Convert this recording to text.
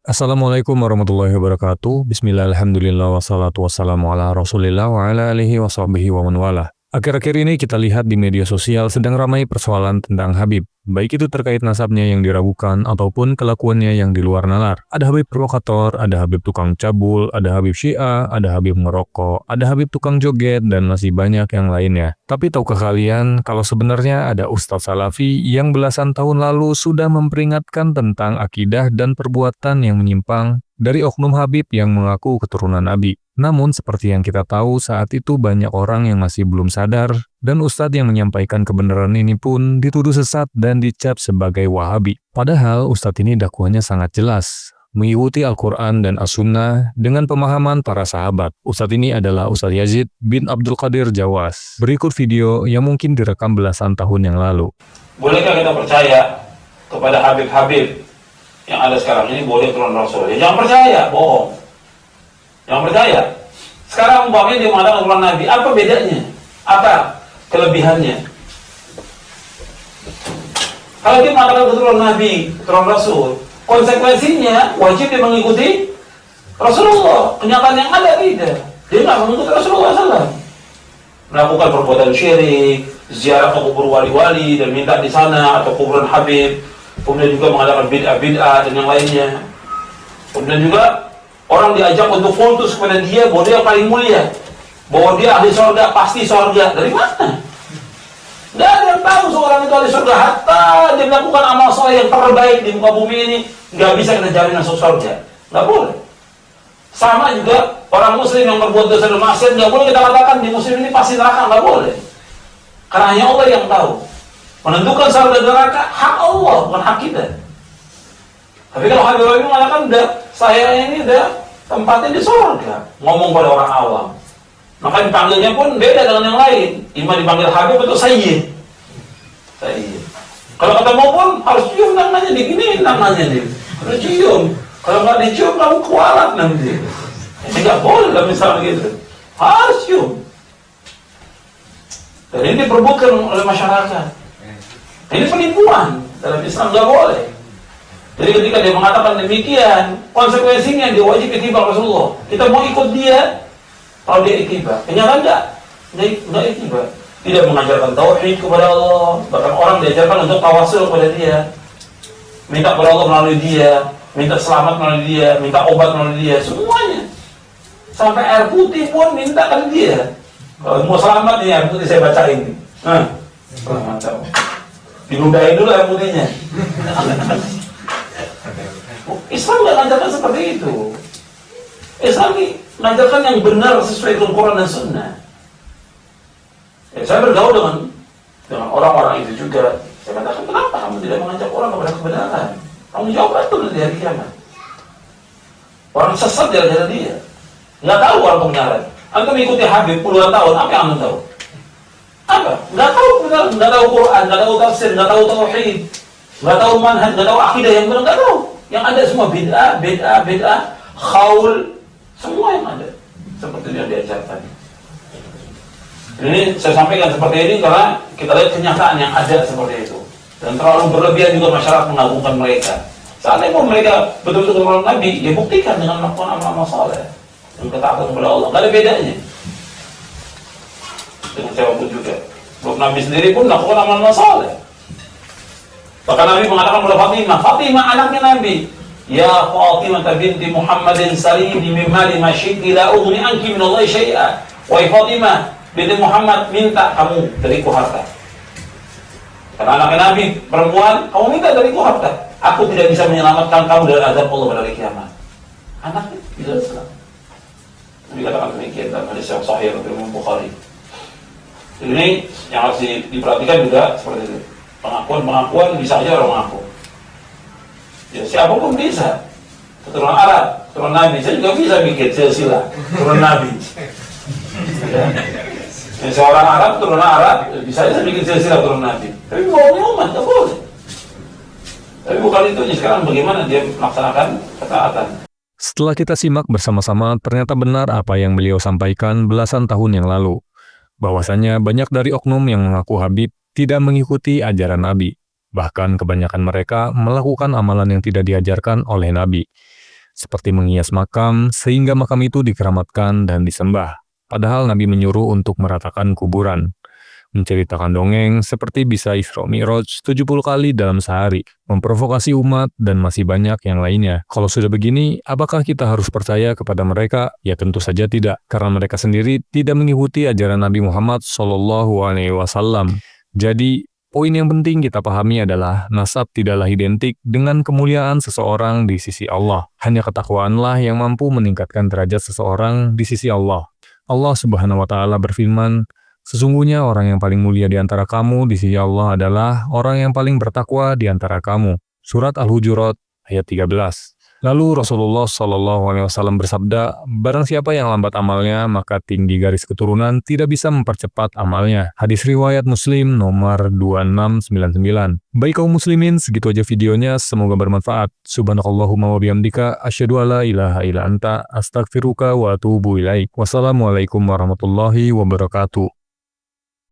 Assalamualaikum warahmatullahi wabarakatuh. Bismillah, alhamdulillah, wassalatu wassalamu ala rasulillah wa ala alihi wa sahbihi wa man walah. Akhir-akhir ini kita lihat di media sosial sedang ramai persoalan tentang Habib. Baik itu terkait nasabnya yang diragukan ataupun kelakuannya yang di luar nalar. Ada Habib provokator, ada Habib tukang cabul, ada Habib Syiah, ada Habib merokok, ada Habib tukang joget, dan masih banyak yang lainnya. Tapi tahukah kalian kalau sebenarnya ada Ustadz Salafi yang belasan tahun lalu sudah memperingatkan tentang akidah dan perbuatan yang menyimpang dari oknum Habib yang mengaku keturunan Nabi. Namun seperti yang kita tahu saat itu banyak orang yang masih belum sadar dan Ustadz yang menyampaikan kebenaran ini pun dituduh sesat dan dicap sebagai Wahabi. Padahal Ustadz ini dakwahnya sangat jelas, mengikuti Al-Quran dan As-Sunnah dengan pemahaman para sahabat. Ustadz ini adalah Ustadz Yazid bin Abdul Qadir Jawas. Berikut video yang mungkin direkam belasan tahun yang lalu. Bolehkah kita percaya kepada Habib-Habib yang ada sekarang ini boleh turun Rasul? Ya jangan percaya, bohong. Jangan percaya. Sekarang umpamanya dia mengatakan turun Nabi, apa bedanya? Apa kelebihannya? Kalau dia mengatakan turun Nabi, turun Rasul, konsekuensinya wajib dia mengikuti Rasulullah. Kenyataan yang ada tidak. Dia nggak mengikuti Rasulullah SAW. Melakukan perbuatan syirik, ziarah ke kubur wali-wali dan minta di sana atau kuburan Habib. Kemudian juga mengadakan bid'ah dan yang lainnya. Kemudian juga orang diajak untuk kultus kepada dia bahwa dia paling mulia, bahwa dia ahli surga, pasti surga. Dari mana? Tidak ada yang tahu seorang itu ahli surga. Hatta dia melakukan amal soleh yang terbaik di muka bumi ini, nggak bisa kita jamin masuk surga. Nggak boleh. Sama juga orang muslim yang berbuat dosa dan maksiat, nggak boleh kita katakan di muslim ini pasti neraka. Nggak boleh. Karena hanya Allah yang tahu. Menentukan surga dan neraka hak Allah, bukan hak kita. Tapi kalau Habib ini mengatakan, saya ini tempatnya di surga, ngomong pada orang awam. Maka dipanggilnya pun beda dengan yang lain. Ima dipanggil Habib atau Sayyid. Sayyid. Kalau ketemu pun harus cium namanya, diginiin namanya dia. Harus cium. Kalau nggak dicium kamu kualat nanti. Ini nggak boleh lah misalnya gitu. Harus cium. Dan ini diperbutkan oleh masyarakat. Ini penipuan dalam Islam, nggak boleh. Jadi ketika dia mengatakan demikian, konsekuensinya dia wajib ittiba Rasulullah. Kita mau ikut dia, kalau dia ittiba. Kenyataan enggak ittiba. Tidak mengajarkan tauhid kepada Allah. Bahkan orang diajarkan untuk tawasul kepada dia. Minta kepada Allah melalui dia, minta selamat melalui dia, minta obat melalui dia, semuanya. Sampai air putih pun minta kepada dia. Kalau mau selamat nih air putih saya bacain. Mantap. Diludahin dulu air putihnya. Islam nggak mengajarkan seperti itu. Islam mengajarkan yang benar sesuai dengan Quran dan Sunnah. Ya, saya bergaul dengan orang-orang itu juga. Saya katakan, kenapa kamu tidak mengajak orang kepada kebenaran? Kamu jawab itu nanti hari kiamat. Orang sesat di jalan dia, nggak tahu orang kebenaran. Antum mengikuti Habib puluhan tahun, apa yang antum tahu? Apa? Nggak tahu kebenaran, nggak tahu Quran, nggak tahu tafsir, nggak tahu tauhid, nggak tahu manhaj, nggak tahu akidah yang benar, nggak tahu. Yang ada semua bid'ah, khaul, semua yang ada. Seperti yang diajarkan. Ini saya sampaikan seperti ini karena kita lihat kenyataan yang ada seperti itu. Dan terlalu berlebihan juga masyarakat mengagungkan mereka. Saatnya pun mereka betul-betul orang Nabi, dia buktikan dengan melakukan amal-amal saleh dan ketaatan kepada Allah. Nggak ada bedanya. Dengan siapapun juga. Belum Nabi sendiri pun melakukan amal-amal saleh. Bahkan Nabi mengatakan kepada Fatimah anaknya Nabi, ya Fatimah binti Muhammadin salini min mali ma syi'ti la ughni anki min Allah syai'a. Wahai Fatimah binti Muhammad, minta kamu dariku harta. Karena anaknya Nabi perempuan, kamu minta dariku harta. Aku tidak bisa menyelamatkan kamu dari azab Allah pada hari kiamat. Anaknya bisa selamat. Nabi katakan demikian dalam hadis yang sahih dari Imam Bukhari. Ini yang harus diperhatikan juga seperti itu. Pengakuan bisa aja orang mengaku. Ya siapapun bisa. Keturunan Arab, keturunan Nabi, saya juga bisa bikin silsilah keturunan Nabi. Ya. Seorang Arab, keturunan Arab, bisa aja bikin silsilah keturunan Nabi. Tapi bohongnya umat, tak boleh. Tapi bukan itu, sekarang bagaimana dia melaksanakan ketaatan. Setelah kita simak bersama-sama, ternyata benar apa yang beliau sampaikan belasan tahun yang lalu. Bahwasanya banyak dari oknum yang mengaku Habib tidak mengikuti ajaran Nabi. Bahkan kebanyakan mereka melakukan amalan yang tidak diajarkan oleh Nabi. seperti menghias makam sehingga makam itu dikeramatkan dan disembah. Padahal Nabi menyuruh untuk meratakan kuburan. Menceritakan dongeng seperti bisa Isra Mi'raj 70 kali dalam sehari, memprovokasi umat, dan masih banyak yang lainnya. Kalau sudah begini, apakah kita harus percaya kepada mereka? Ya tentu saja tidak, karena mereka sendiri tidak mengikuti ajaran Nabi Muhammad SAW. Jadi, poin yang penting kita pahami adalah nasab tidaklah identik dengan kemuliaan seseorang di sisi Allah. Hanya ketakwaanlah yang mampu meningkatkan derajat seseorang di sisi Allah. Allah Subhanahu wa Ta'ala berfirman, "Sesungguhnya orang yang paling mulia di antara kamu di sisi Allah adalah orang yang paling bertakwa di antara kamu." Surat Al-Hujurat ayat 13. Lalu Rasulullah SAW bersabda, "Barang siapa yang lambat amalnya, maka tinggi garis keturunan tidak bisa mempercepat amalnya." Hadis riwayat Muslim nomor 2699. Baik kaum muslimin, segitu aja videonya, semoga bermanfaat. Subhanakallahumma wa bihamdika, asyhadu an la ilaha illa anta, astaghfiruka wa atubu ilaik. Wassalamualaikum warahmatullahi wabarakatuh.